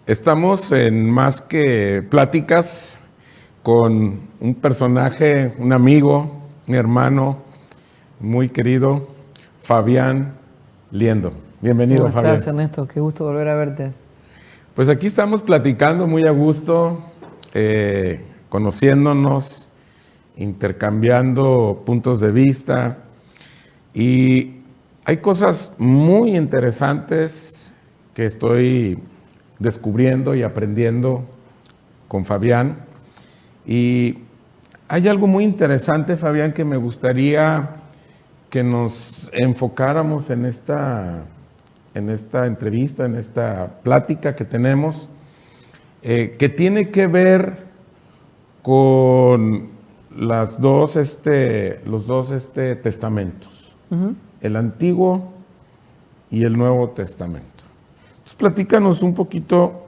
Estamos en Más que Pláticas con un personaje, un amigo, un hermano muy querido, Fabián Liendo. Bienvenido, ¿Cómo Fabián. estás, Ernesto? Qué gusto volver a verte. Pues aquí estamos platicando muy a gusto, conociéndonos, intercambiando puntos de vista, y hay cosas muy interesantes que estoy descubriendo y aprendiendo con Fabián. Y hay algo muy interesante, Fabián, que me gustaría que nos enfocáramos en esta entrevista, en esta plática que tenemos, que tiene que ver con los dos testamentos, el Antiguo y el Nuevo Testamento. Entonces, platícanos un poquito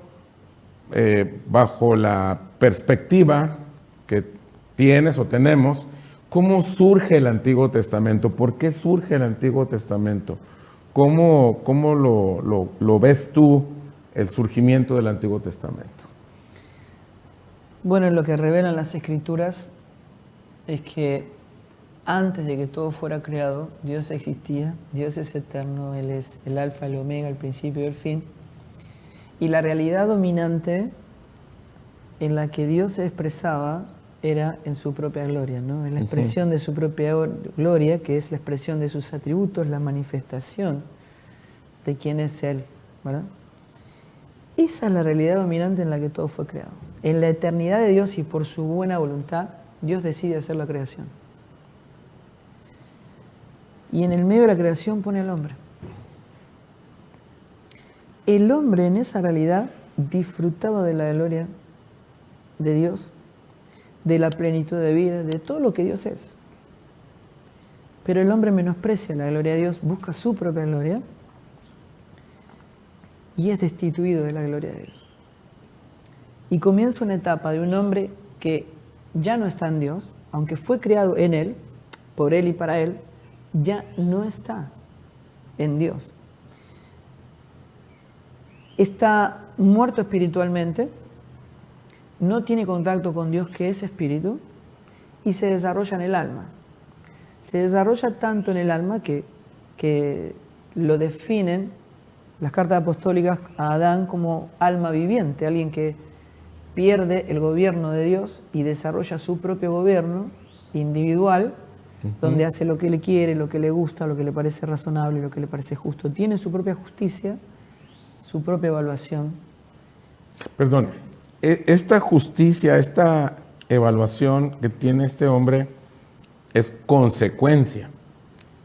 bajo la perspectiva que tienes o tenemos, ¿cómo surge el Antiguo Testamento? ¿Por qué surge el Antiguo Testamento? ¿Cómo lo ves tú, el surgimiento del Antiguo Testamento? Bueno, lo que revelan las Escrituras es que antes de que todo fuera creado, Dios existía, Dios es eterno, Él es el alfa, el omega, el principio y el fin. Y la realidad dominante en la que Dios se expresaba era en su propia gloria, ¿no? En la expresión de su propia gloria, que es la expresión de sus atributos, la manifestación de quién es Él, ¿verdad? Esa es la realidad dominante en la que todo fue creado. En la eternidad de Dios y por su buena voluntad, Dios decide hacer la creación. Y en el medio de la creación pone al hombre. El hombre en esa realidad disfrutaba de la gloria de Dios, de la plenitud de vida, de todo lo que Dios es. Pero el hombre menosprecia la gloria de Dios, busca su propia gloria y es destituido de la gloria de Dios. Y comienza una etapa de un hombre que ya no está en Dios, aunque fue creado en Él, por Él y para Él, ya no está en Dios. Está muerto espiritualmente, no tiene contacto con Dios, que es espíritu, y se desarrolla en el alma. Se desarrolla tanto en el alma que lo definen las cartas apostólicas a Adán como alma viviente, alguien que pierde el gobierno de Dios y desarrolla su propio gobierno individual, donde hace lo que le quiere, lo que le gusta, lo que le parece razonable, lo que le parece justo. Tiene su propia justicia, su propia evaluación. Perdón, esta justicia, esta evaluación que tiene este hombre es consecuencia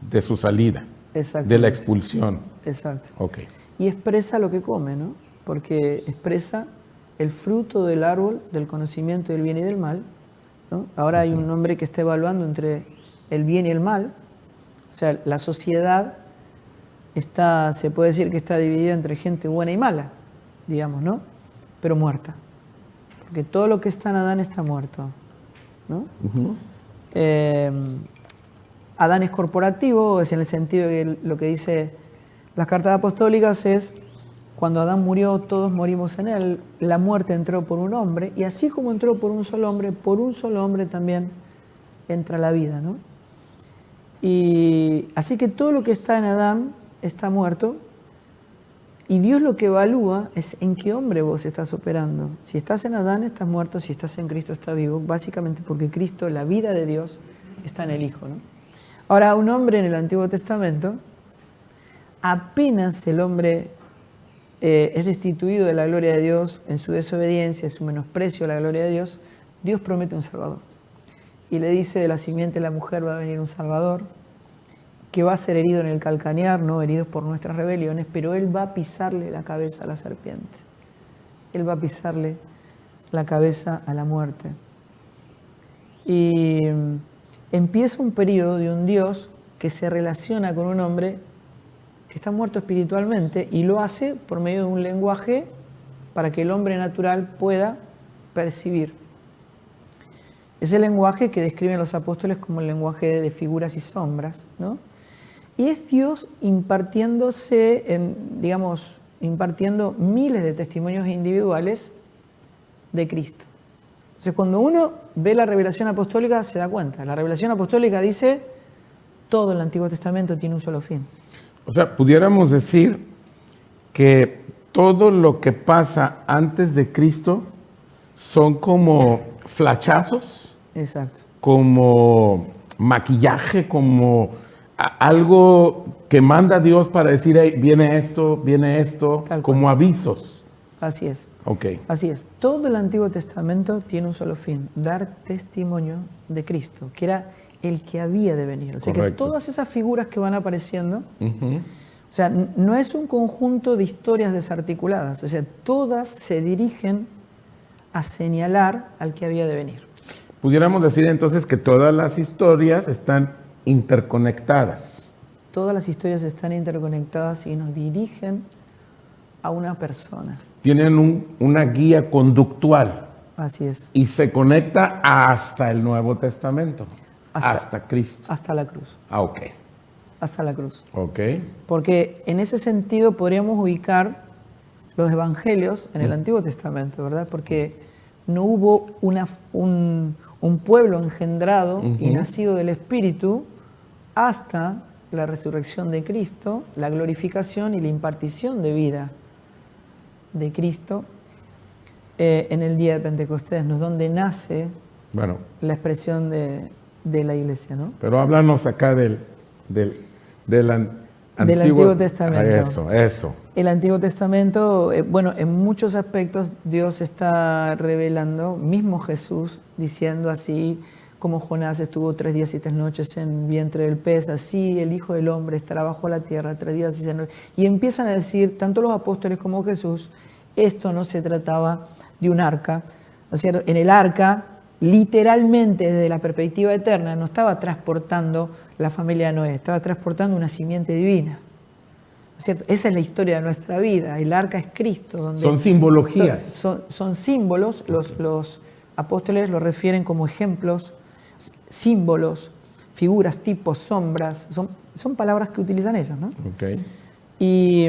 de su salida, de la expulsión. Exacto. Okay. Y expresa lo que come, ¿no? Porque expresa el fruto del árbol del conocimiento del bien y del mal, ¿no? Ahora hay un hombre que está evaluando entre el bien y el mal. O sea, la sociedad se puede decir que está dividida entre gente buena y mala, digamos, ¿no? Pero muerta. Porque todo lo que está en Adán está muerto, ¿no? Adán es corporativo, es en el sentido de que lo que dice las cartas apostólicas es: cuando Adán murió, todos morimos en él. La muerte entró por un hombre, y así como entró por un solo hombre también entra la vida, ¿no? Y así que todo lo que está en Adán está muerto, y Dios lo que evalúa es en qué hombre vos estás operando. Si estás en Adán, estás muerto; si estás en Cristo, estás vivo, básicamente porque Cristo, la vida de Dios, está en el Hijo, ¿no? Ahora, un hombre en el Antiguo Testamento, apenas el hombre es destituido de la gloria de Dios en su desobediencia, en su menosprecio a la gloria de Dios, Dios promete un Salvador. Y le dice: de la simiente de la mujer va a venir un Salvador, que va a ser herido en el calcañar, no heridos por nuestras rebeliones, pero Él va a pisarle la cabeza a la serpiente. Él va a pisarle la cabeza a la muerte. Y empieza un periodo de un Dios que se relaciona con un hombre que está muerto espiritualmente, y lo hace por medio de un lenguaje para que el hombre natural pueda percibir. Ese lenguaje que describen los apóstoles como el lenguaje de figuras y sombras, ¿no? Y es Dios impartiéndose, impartiendo miles de testimonios individuales de Cristo. Entonces, cuando uno ve la revelación apostólica, se da cuenta. La revelación apostólica dice, todo el Antiguo Testamento tiene un solo fin. O sea, pudiéramos decir que todo lo que pasa antes de Cristo son como flachazos, Exacto. como maquillaje, como algo que manda Dios para decir, hey, viene esto, Tal como cual. avisos. Así es. Ok, Así es. Todo el Antiguo Testamento tiene un solo fin, dar testimonio de Cristo, que era el que había de venir. O sea que correcto. todas esas figuras que van apareciendo, Ujú. o sea, no es un conjunto de historias desarticuladas, o sea, todas se dirigen a señalar al que había de venir. Pudiéramos decir entonces que todas las historias están interconectadas. Todas las historias están interconectadas y nos dirigen a una persona. Tienen una guía conductual Así es, y se conecta hasta el Nuevo Testamento, hasta Cristo. hasta la cruz, Ah, ok. hasta la cruz. Ok. Porque en ese sentido podríamos ubicar los evangelios en el Antiguo Testamento, ¿verdad? Porque no hubo un pueblo engendrado y nacido del Espíritu hasta la resurrección de Cristo, la glorificación y la impartición de vida de Cristo en el día de Pentecostés, ¿no? Donde nace Bueno, la expresión de la iglesia, ¿no? pero háblanos acá del Antiguo Testamento. Eso. El Antiguo Testamento, bueno, en muchos aspectos Dios está revelando, mismo Jesús, diciendo así, como Jonás estuvo 3 días y 3 noches en vientre del pez, así el Hijo del Hombre estará bajo la tierra 3 días y 6 noches. Y empiezan a decir, tanto los apóstoles como Jesús, esto no se trataba de un arca, ¿no es cierto? En el arca, literalmente desde la perspectiva eterna, no estaba transportando la familia de Noé, estaba transportando una simiente divina. ¿Cierto? Esa es la historia de nuestra vida. El arca es Cristo. Donde Son simbologías. Son símbolos. Los apóstoles lo refieren como ejemplos, símbolos, figuras, tipos, sombras. Son palabras que utilizan ellos, ¿no? Ok. Y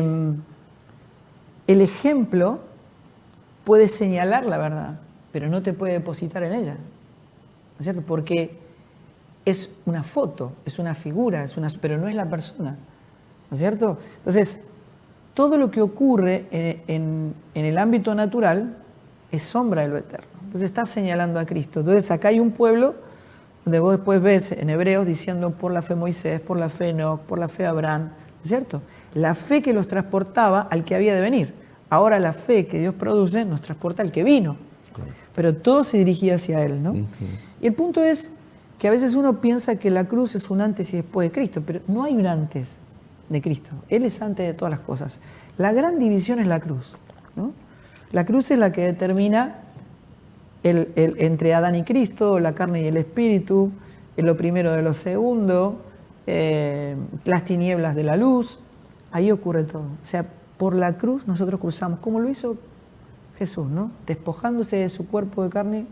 el ejemplo puede señalar la verdad, pero no te puede depositar en ella. ¿No es cierto? Porque es una foto, es una figura, pero no es la persona. ¿No es cierto? Entonces, todo lo que ocurre en el ámbito natural es sombra de lo eterno. Entonces está señalando a Cristo. Entonces acá hay un pueblo donde vos después ves en Hebreos diciendo por la fe Moisés, por la fe Enoc, por la fe Abraham. ¿No es cierto? La fe que los transportaba al que había de venir. Ahora la fe que Dios produce nos transporta al que vino. Pero todo se dirigía hacia Él, ¿no? Y el punto es que a veces uno piensa que la cruz es un antes y después de Cristo, pero no hay un antes de Cristo. Él es antes de todas las cosas. La gran división es la cruz, ¿no? La cruz es la que determina entre Adán y Cristo, la carne y el espíritu, lo primero de lo segundo, las tinieblas de la luz. Ahí ocurre todo. O sea, por la cruz nosotros cruzamos, como lo hizo Jesús, ¿no? Despojándose de su cuerpo de carne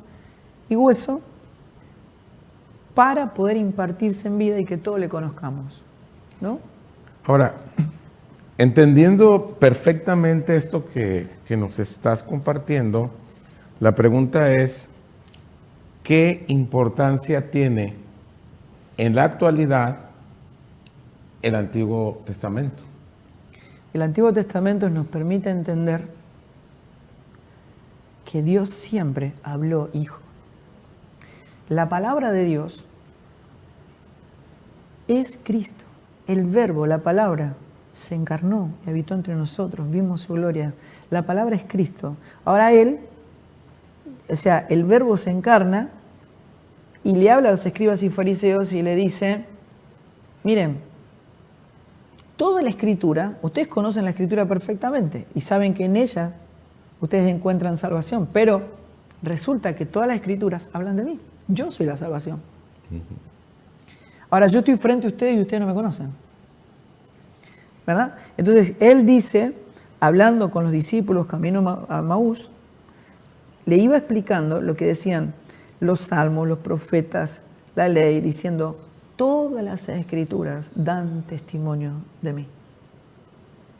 y hueso para poder impartirse en vida y que todos le conozcamos, ¿no? Ahora, entendiendo perfectamente esto que nos estás compartiendo, la pregunta es, ¿qué importancia tiene en la actualidad el Antiguo Testamento? El Antiguo Testamento nos permite entender que Dios siempre habló hijo. La palabra de Dios es Cristo. El verbo, la palabra, se encarnó y habitó entre nosotros, vimos su gloria. La palabra es Cristo. Ahora Él, o sea, el verbo se encarna y le habla a los escribas y fariseos y le dice, miren, toda la Escritura, ustedes conocen la Escritura perfectamente y saben que en ella ustedes encuentran salvación, pero resulta que todas las Escrituras hablan de mí. Yo soy la salvación. Ahora, yo estoy frente a ustedes y ustedes no me conocen. ¿Verdad? Entonces, Él dice, hablando con los discípulos camino a Maús, le iba explicando lo que decían los salmos, los profetas, la ley, diciendo, todas las Escrituras dan testimonio de mí.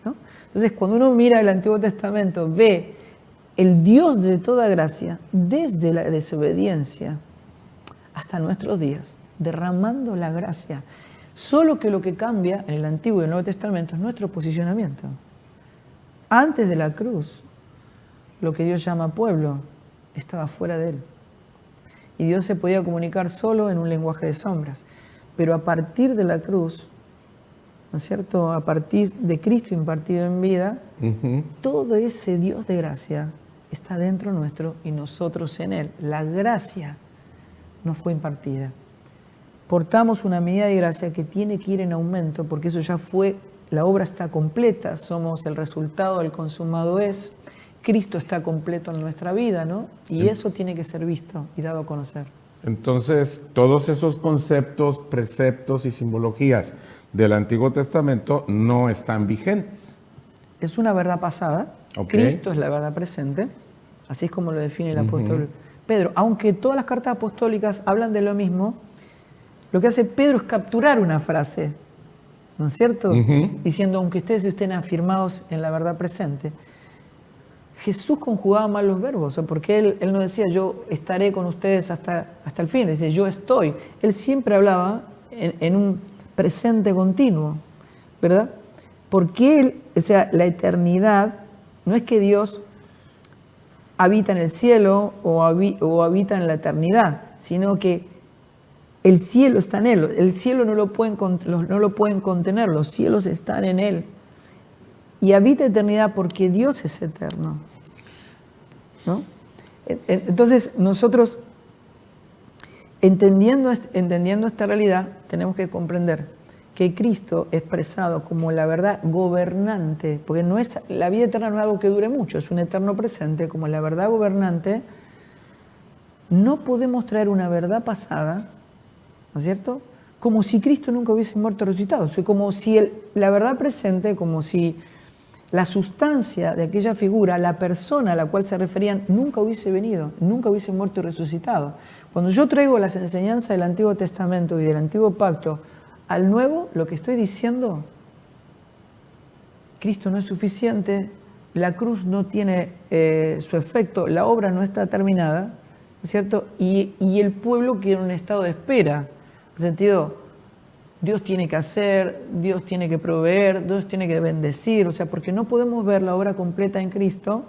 ¿no? Entonces, cuando uno mira el Antiguo Testamento, ve el Dios de toda gracia, desde la desobediencia hasta nuestros días, derramando la gracia. Solo que lo que cambia en el Antiguo y el Nuevo Testamento es nuestro posicionamiento. Antes de la cruz, lo que Dios llama pueblo estaba fuera de él. Y Dios se podía comunicar solo en un lenguaje de sombras. Pero a partir de la cruz, ¿no es cierto? A partir de Cristo impartido en vida, todo ese Dios de gracia está dentro nuestro y nosotros en él. La gracia nos fue impartida. Portamos una medida de gracia que tiene que ir en aumento porque eso ya fue, la obra está completa, somos el resultado del consumado es. Cristo está completo en nuestra vida, ¿no? Y eso tiene que ser visto y dado a conocer. Entonces, todos esos conceptos, preceptos y simbologías del Antiguo Testamento no están vigentes. Es una verdad pasada. Okay. Cristo es la verdad presente. Así es como lo define el apóstol Pedro. Aunque todas las cartas apostólicas hablan de lo mismo, lo que hace Pedro es capturar una frase, ¿no es cierto? Diciendo, aunque ustedes estén afirmados en la verdad presente. Jesús conjugaba mal los verbos, porque él no decía, yo estaré con ustedes hasta el fin, él decía, yo estoy. Él siempre hablaba en un presente continuo, ¿verdad? Porque él, o sea, la eternidad, no es que Dios habita en el cielo o habita en la eternidad, sino que el cielo está en él. El cielo no lo pueden contener, los cielos están en él. Y habita eternidad porque Dios es eterno, ¿no? Entonces, nosotros, entendiendo esta realidad, tenemos que comprender que Cristo expresado como la verdad gobernante, porque no es, la vida eterna no es algo que dure mucho, es un eterno presente, como la verdad gobernante, no podemos traer una verdad pasada, ¿no es cierto?, como si Cristo nunca hubiese muerto o resucitado. O sea, como si la verdad presente, como si la sustancia de aquella figura, la persona a la cual se referían, nunca hubiese venido, nunca hubiese muerto y resucitado. Cuando yo traigo las enseñanzas del Antiguo Testamento y del Antiguo Pacto al Nuevo, lo que estoy diciendo, Cristo no es suficiente, la cruz no tiene su efecto, la obra no está terminada, ¿no es cierto? Y el pueblo queda en un estado de espera, en el sentido, Dios tiene que hacer, Dios tiene que proveer, Dios tiene que bendecir, o sea, porque no podemos ver la obra completa en Cristo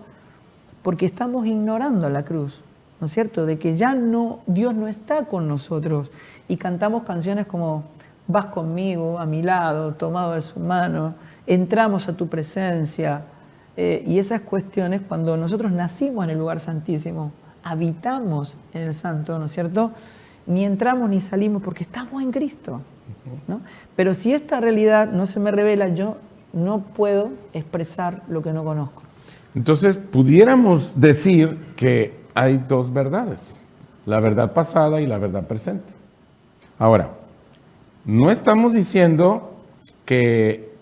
porque estamos ignorando la cruz, ¿no es cierto? De que ya no, Dios no está con nosotros y cantamos canciones como vas conmigo, a mi lado, tomado de su mano, entramos a tu presencia y esas cuestiones cuando nosotros nacimos en el lugar santísimo, habitamos en el santo, ¿no es cierto? Ni entramos ni salimos porque estamos en Cristo, ¿no? Pero si esta realidad no se me revela, yo no puedo expresar lo que no conozco. Entonces, pudiéramos decir que hay dos verdades, la verdad pasada y la verdad presente. Ahora, no estamos diciendo que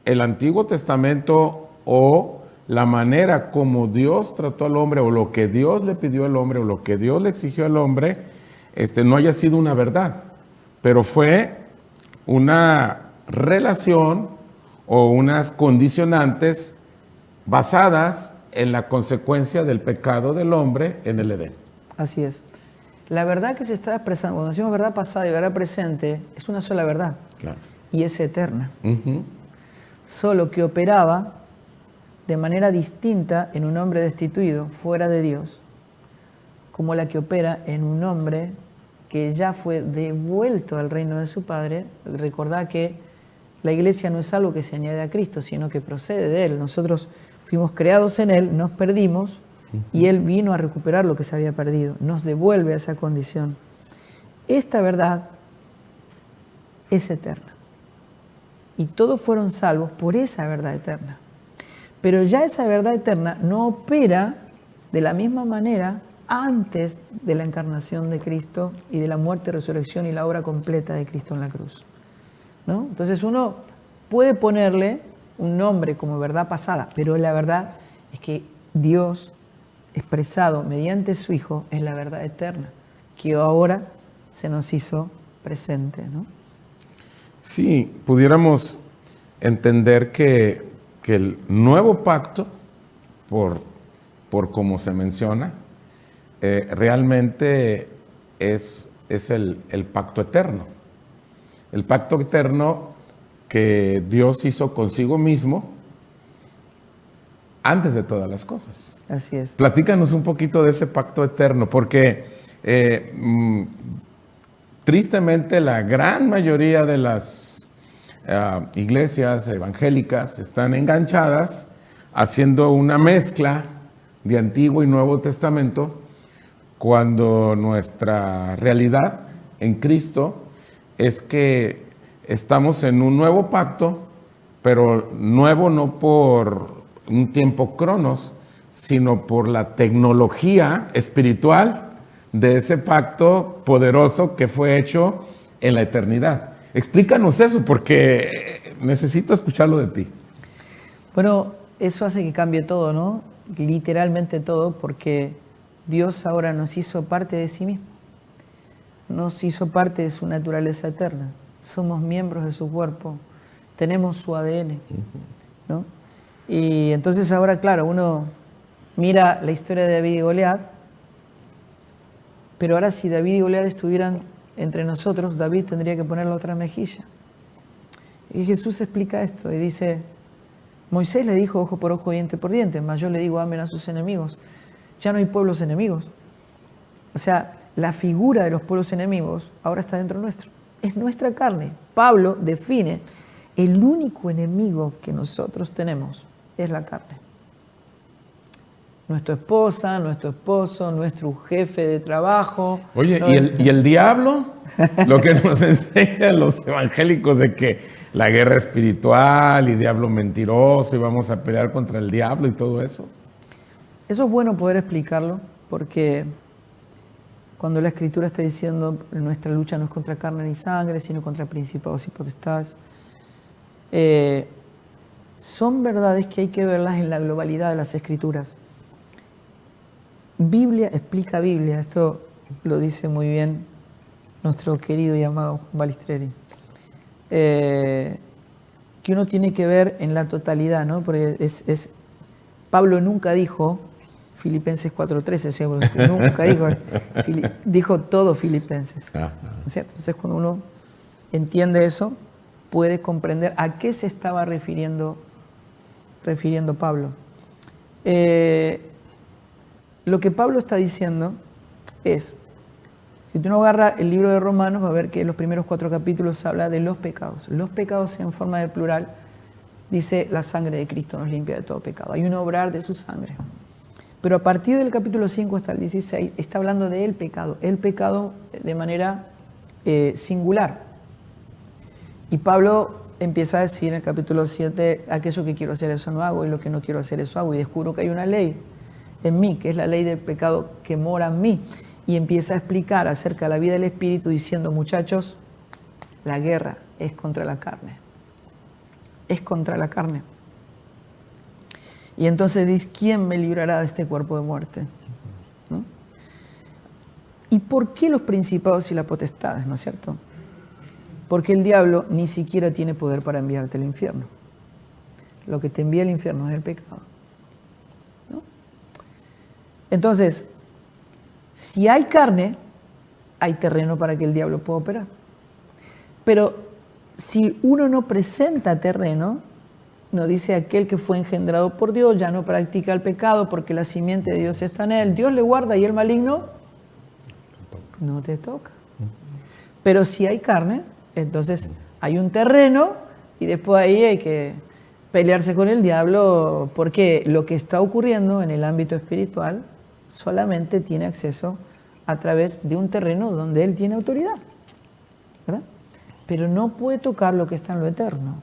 el Antiguo Testamento o la manera como Dios trató al hombre o lo que Dios le pidió al hombre o lo que Dios le exigió al hombre no haya sido una verdad, pero fue una relación o unas condicionantes basadas en la consecuencia del pecado del hombre en el Edén. Así es. La verdad que se está expresando, cuando decimos verdad pasada y verdad presente, es una sola verdad. Claro. Y es eterna. Solo que operaba de manera distinta en un hombre destituido, fuera de Dios, como la que opera en un hombre que ya fue devuelto al reino de su Padre. Recordad que la iglesia no es algo que se añade a Cristo, sino que procede de Él. Nosotros fuimos creados en Él, nos perdimos, y Él vino a recuperar lo que se había perdido, nos devuelve a esa condición. Esta verdad es eterna. Y todos fueron salvos por esa verdad eterna. Pero ya esa verdad eterna no opera de la misma manera antes de la encarnación de Cristo y de la muerte, resurrección y la obra completa de Cristo en la cruz, ¿no? Entonces uno puede ponerle un nombre como verdad pasada, pero la verdad es que Dios, expresado mediante su Hijo, es la verdad eterna, que ahora se nos hizo presente, ¿no? Sí, pudiéramos entender que el nuevo pacto, por como se menciona, realmente es el pacto eterno. El pacto eterno que Dios hizo consigo mismo antes de todas las cosas. Así es. Platícanos un poquito de ese pacto eterno, porque tristemente la gran mayoría de las iglesias evangélicas están enganchadas haciendo una mezcla de Antiguo y Nuevo Testamento, cuando nuestra realidad en Cristo es que estamos en un nuevo pacto, pero nuevo no por un tiempo cronos, sino por la tecnología espiritual de ese pacto poderoso que fue hecho en la eternidad. Explícanos eso, porque necesito escucharlo de ti. Bueno, eso hace que cambie todo, ¿no? Literalmente todo, porque Dios ahora nos hizo parte de sí mismo. Nos hizo parte de su naturaleza eterna. Somos miembros de su cuerpo. Tenemos su ADN, ¿no? Y entonces ahora, claro, uno mira la historia de David y Goliat, pero ahora si David y Goliat estuvieran entre nosotros, David tendría que poner la otra mejilla. Y Jesús explica esto y dice, Moisés le dijo ojo por ojo, diente por diente, mas yo le digo amen a sus enemigos. Ya no hay pueblos enemigos. O sea, la figura de los pueblos enemigos ahora está dentro nuestro. Es nuestra carne. Pablo define el único enemigo que nosotros tenemos es la carne. Nuestra esposa, nuestro esposo, nuestro jefe de trabajo. Oye, ¿y el diablo? Lo que nos enseñan los evangélicos de que la guerra espiritual y diablo mentiroso y vamos a pelear contra el diablo y todo eso. Eso es bueno poder explicarlo, porque cuando la Escritura está diciendo nuestra lucha no es contra carne ni sangre, sino contra principados y potestades, son verdades que hay que verlas en la globalidad de las Escrituras. Biblia explica Biblia, esto lo dice muy bien nuestro querido y amado Juan Balistreri, que uno tiene que ver en la totalidad, ¿no? Porque Pablo nunca dijo Filipenses 4:13, nunca dijo todo Filipenses, ¿no es cierto? Entonces cuando uno entiende eso, puede comprender a qué se estaba refiriendo Pablo. Lo que Pablo está diciendo es, si tú no agarras el libro de Romanos, va a ver que en los primeros 4 capítulos habla de los pecados. Los pecados en forma de plural, dice la sangre de Cristo nos limpia de todo pecado. Hay un obrar de su sangre. Pero a partir del capítulo 5 hasta el 16 está hablando del pecado. El pecado de manera singular. Y Pablo empieza a decir en el capítulo 7, aquello que quiero hacer eso no hago y lo que no quiero hacer eso hago. Y descubro que hay una ley en mí, que es la ley del pecado que mora en mí. Y empieza a explicar acerca de la vida del Espíritu diciendo, muchachos, la guerra es contra la carne. Es contra la carne. Y entonces dice, ¿quién me librará de este cuerpo de muerte? ¿No? ¿Y por qué los principados y las potestades, no es cierto? Porque el diablo ni siquiera tiene poder para enviarte al infierno. Lo que te envía al infierno es el pecado. ¿No? Entonces, si hay carne, hay terreno para que el diablo pueda operar. Pero si uno no presenta terreno, no dice aquel que fue engendrado por Dios, ya no practica el pecado porque la simiente de Dios está en él. Dios le guarda y el maligno no te toca. Pero si hay carne, entonces hay un terreno y después ahí hay que pelearse con el diablo, porque lo que está ocurriendo en el ámbito espiritual solamente tiene acceso a través de un terreno donde él tiene autoridad, ¿verdad? Pero no puede tocar lo que está en lo eterno,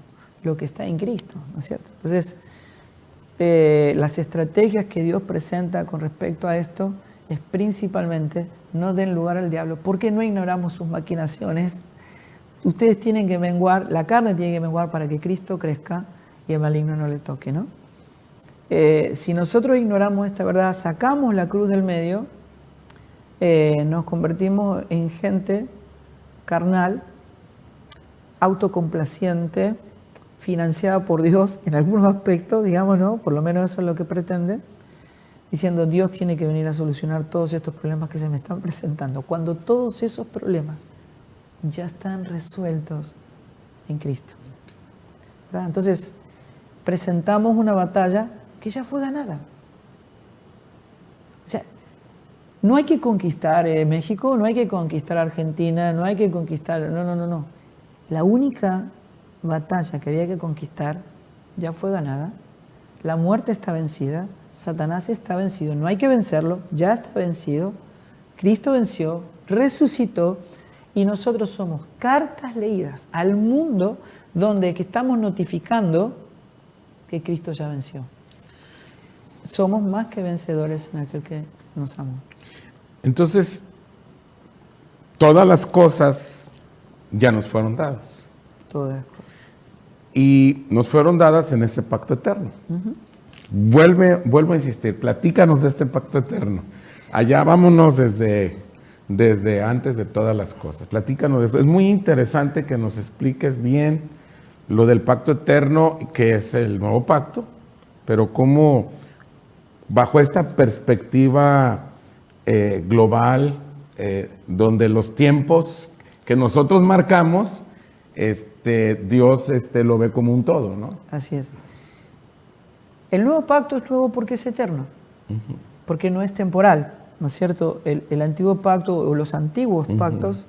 lo que está en Cristo, ¿no es cierto? Entonces, las estrategias que Dios presenta con respecto a esto es principalmente no den lugar al diablo. ¿Por qué no ignoramos sus maquinaciones? Ustedes tienen que menguar, la carne tiene que menguar para que Cristo crezca y el maligno no le toque, ¿no? Si nosotros ignoramos esta verdad, sacamos la cruz del medio, nos convertimos en gente carnal, autocomplaciente, financiada por Dios en algunos aspectos, digamos, ¿no? Por lo menos eso es lo que pretenden, diciendo Dios tiene que venir a solucionar todos estos problemas que se me están presentando, cuando todos esos problemas ya están resueltos en Cristo. ¿Verdad? Entonces, presentamos una batalla que ya fue ganada. O sea, no hay que conquistar México, no hay que conquistar Argentina, no hay que conquistar... No. La única batalla que había que conquistar ya fue ganada. La muerte está vencida, Satanás está vencido, no hay que vencerlo, ya está vencido. Cristo venció, resucitó y nosotros somos cartas leídas al mundo donde que estamos notificando que Cristo ya venció. Somos más que vencedores en aquel que nos amó. Entonces, todas las cosas ya nos fueron dadas. Todas las cosas. Y nos fueron dadas en ese pacto eterno. Vuelvo a insistir, platícanos de este pacto eterno. Allá vámonos desde antes de todas las cosas. Platícanos de eso. Es muy interesante que nos expliques bien lo del pacto eterno, que es el nuevo pacto, pero cómo bajo esta perspectiva global, donde los tiempos que nosotros marcamos, Dios lo ve como un todo, ¿no? Así es. El nuevo pacto es nuevo porque es eterno, porque no es temporal, ¿no es cierto? El antiguo pacto o los antiguos pactos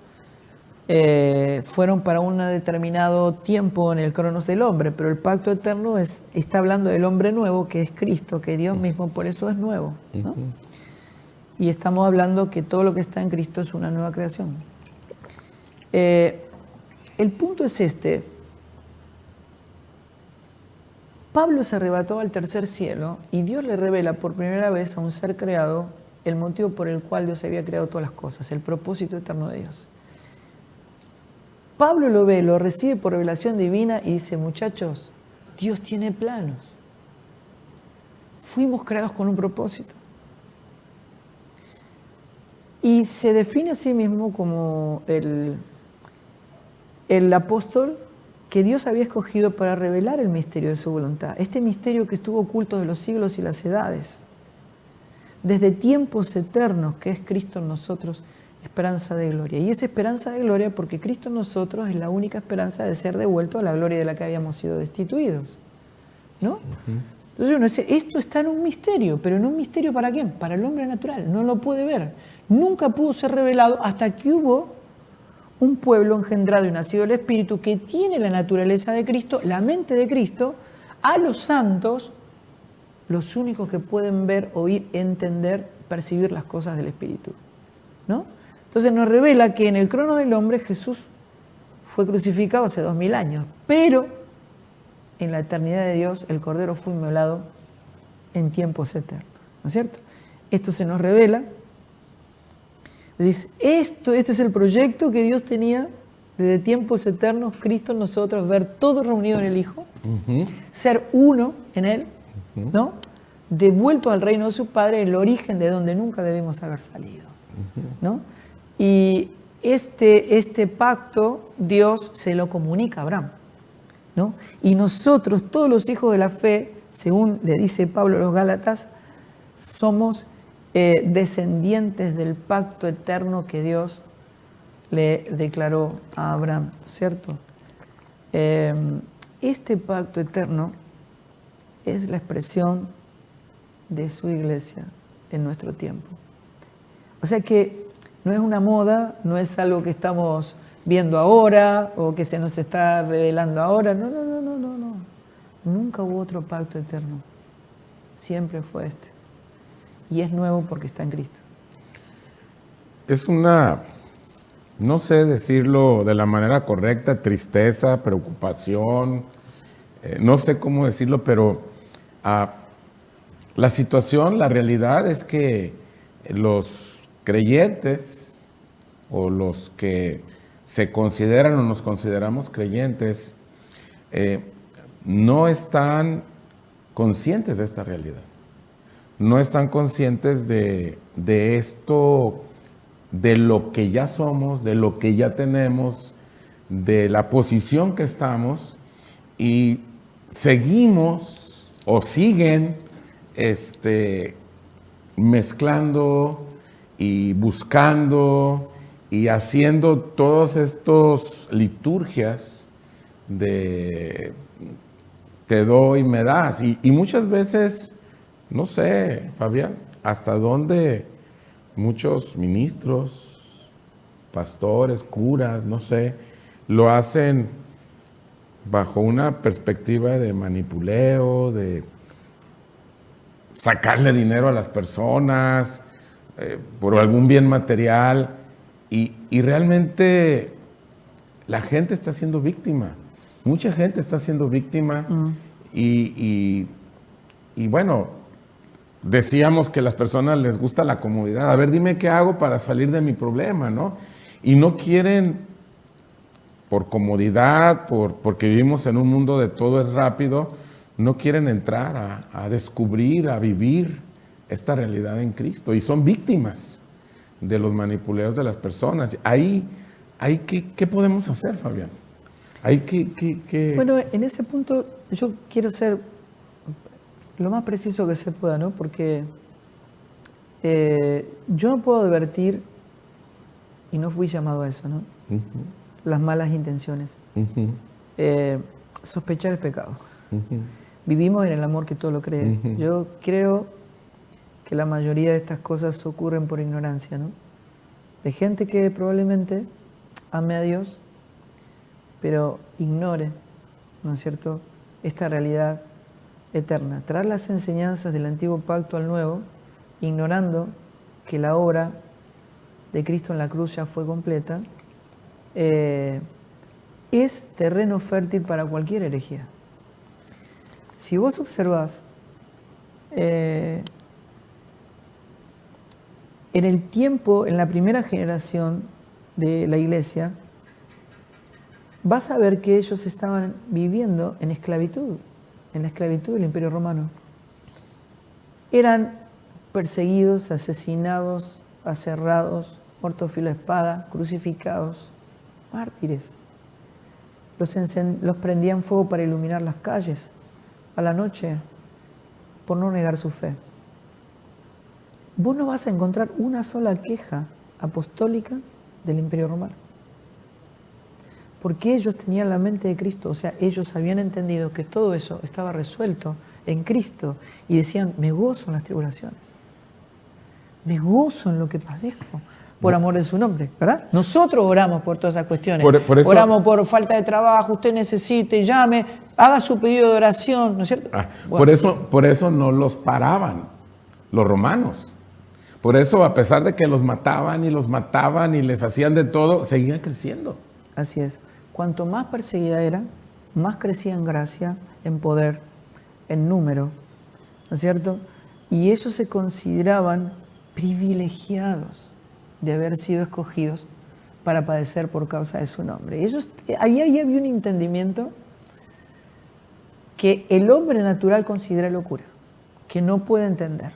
fueron para un determinado tiempo en el cronos del hombre, pero el pacto eterno está hablando del hombre nuevo, que es Cristo, que Dios mismo, por eso es nuevo, ¿no? Y estamos hablando que todo lo que está en Cristo es una nueva creación. El punto es Pablo se arrebató al tercer cielo y Dios le revela por primera vez a un ser creado el motivo por el cual Dios había creado todas las cosas, el propósito eterno de Dios. Pablo lo ve, lo recibe por revelación divina y dice, muchachos, Dios tiene planos. Fuimos creados con un propósito. Y se define a sí mismo como el apóstol que Dios había escogido para revelar el misterio de su voluntad. Este misterio que estuvo oculto de los siglos y las edades. Desde tiempos eternos, que es Cristo en nosotros, esperanza de gloria. Y esa esperanza de gloria porque Cristo en nosotros es la única esperanza de ser devuelto a la gloria de la que habíamos sido destituidos. ¿No? Entonces uno dice, esto está en un misterio, pero en un misterio ¿para quién? Para el hombre natural, no lo puede ver. Nunca pudo ser revelado hasta que hubo un pueblo engendrado y nacido del Espíritu que tiene la naturaleza de Cristo, la mente de Cristo, a los santos, los únicos que pueden ver, oír, entender, percibir las cosas del Espíritu. ¿No? Entonces nos revela que en el crono del hombre Jesús fue crucificado hace 2000 años, pero en la eternidad de Dios el Cordero fue inmolado en tiempos eternos. ¿No es cierto? Esto se nos revela. Dice, este es el proyecto que Dios tenía desde tiempos eternos, Cristo en nosotros, ver todo reunido en el Hijo, ser uno en Él, ¿no? Devuelto al reino de su Padre, el origen de donde nunca debemos haber salido, ¿no? Y este pacto Dios se lo comunica a Abraham, ¿no? Y nosotros, todos los hijos de la fe, según le dice Pablo a los Gálatas, somos descendientes del pacto eterno que Dios le declaró a Abraham, ¿cierto? Este pacto eterno es la expresión de su iglesia en nuestro tiempo. O sea que no es una moda, no es algo que estamos viendo ahora o que se nos está revelando ahora. No. Nunca hubo otro pacto eterno. Siempre fue este. Y es nuevo porque está en Cristo. Es una, no sé decirlo de la manera correcta, tristeza, preocupación, no sé cómo decirlo, pero la situación, la realidad es que los creyentes o los que se consideran o nos consideramos creyentes no están conscientes de esta realidad. No están conscientes de esto, de lo que ya somos, de lo que ya tenemos, de la posición que estamos y seguimos o siguen mezclando y buscando y haciendo todas estas liturgias de te doy, me das. Y muchas veces, no sé, Fabián, hasta dónde muchos ministros, pastores, curas, no sé, lo hacen bajo una perspectiva de manipuleo, de sacarle dinero a las personas, por algún bien material, y realmente la gente está siendo víctima. Mucha gente está siendo víctima y bueno, decíamos que a las personas les gusta la comodidad. A ver, dime qué hago para salir de mi problema, ¿no? Y no quieren, por comodidad, porque vivimos en un mundo de todo es rápido, no quieren entrar a descubrir, a vivir esta realidad en Cristo. Y son víctimas de los manipuleos de las personas. Ahí ¿qué podemos hacer, Fabián? Bueno, en ese punto yo quiero ser lo más preciso que se pueda, ¿no? Porque yo no puedo advertir, y no fui llamado a eso, ¿no? Las malas intenciones. Sospechar es pecado. Vivimos en el amor que todo lo cree. Yo creo que la mayoría de estas cosas ocurren por ignorancia, ¿no? De gente que probablemente ame a Dios, pero ignore, ¿no es cierto?, esta realidad eterna. Traer las enseñanzas del antiguo pacto al nuevo, ignorando que la obra de Cristo en la cruz ya fue completa, es terreno fértil para cualquier herejía. Si vos observás, en el tiempo, en la primera generación de la iglesia, vas a ver que ellos estaban viviendo en la esclavitud del Imperio Romano. Eran perseguidos, asesinados, aserrados, muertos filo de espada, crucificados, mártires. Los prendían fuego para iluminar las calles a la noche por no negar su fe. Vos no vas a encontrar una sola queja apostólica del Imperio Romano. Porque ellos tenían la mente de Cristo, o sea, ellos habían entendido que todo eso estaba resuelto en Cristo y decían, me gozo en las tribulaciones, me gozo en lo que padezco por amor de su nombre, ¿verdad? Nosotros oramos por todas esas cuestiones, por eso, oramos por falta de trabajo, usted necesite, llame, haga su pedido de oración, ¿no es cierto? Bueno, por eso no los paraban los romanos. Por eso, a pesar de que los mataban y les hacían de todo, seguían creciendo. Así es. Cuanto más perseguida era, más crecía en gracia, en poder, en número, ¿no es cierto? Y ellos se consideraban privilegiados de haber sido escogidos para padecer por causa de su nombre. Ahí había un entendimiento que el hombre natural considera locura, que no puede entender,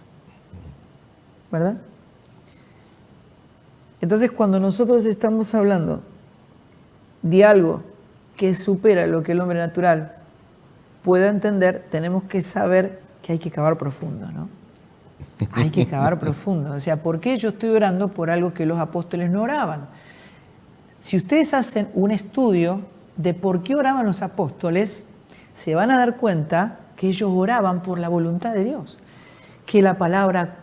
¿verdad? Entonces, cuando nosotros estamos hablando de algo que supera lo que el hombre natural pueda entender, tenemos que saber que hay que cavar profundo, ¿no? Hay que cavar profundo. O sea, ¿por qué yo estoy orando por algo que los apóstoles no oraban? Si ustedes hacen un estudio de por qué oraban los apóstoles, se van a dar cuenta que ellos oraban por la voluntad de Dios. Que la palabra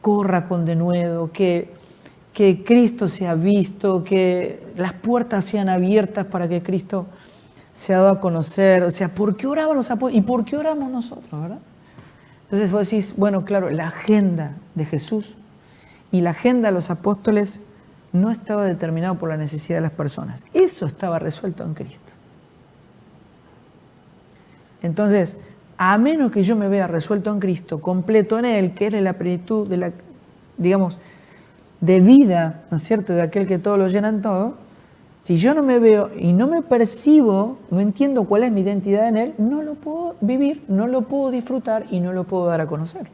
corra con denuedo, que Cristo sea visto, que las puertas sean abiertas para que Cristo sea dado a conocer. O sea, ¿por qué oraban los apóstoles? ¿Y por qué oramos nosotros, verdad? Entonces vos decís, bueno, claro, la agenda de Jesús y la agenda de los apóstoles no estaba determinado por la necesidad de las personas. Eso estaba resuelto en Cristo. Entonces, a menos que yo me vea resuelto en Cristo, completo en Él, que es la plenitud de la, digamos, de vida, ¿no es cierto?, de aquel que todo lo llena en todo, si yo no me veo y no me percibo, no entiendo cuál es mi identidad en Él, no lo puedo vivir, no lo puedo disfrutar y no lo puedo dar a conocer.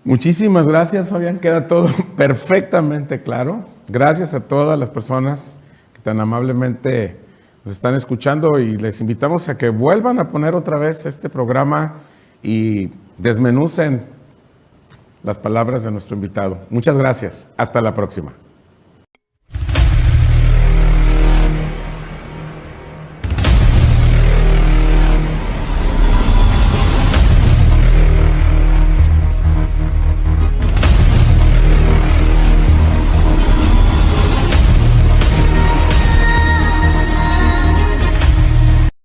Muchísimas gracias, Fabián. Queda todo perfectamente claro. Gracias a todas las personas que tan amablemente nos están escuchando y les invitamos a que vuelvan a poner otra vez este programa y desmenucen las palabras de nuestro invitado. Muchas gracias. Hasta la próxima.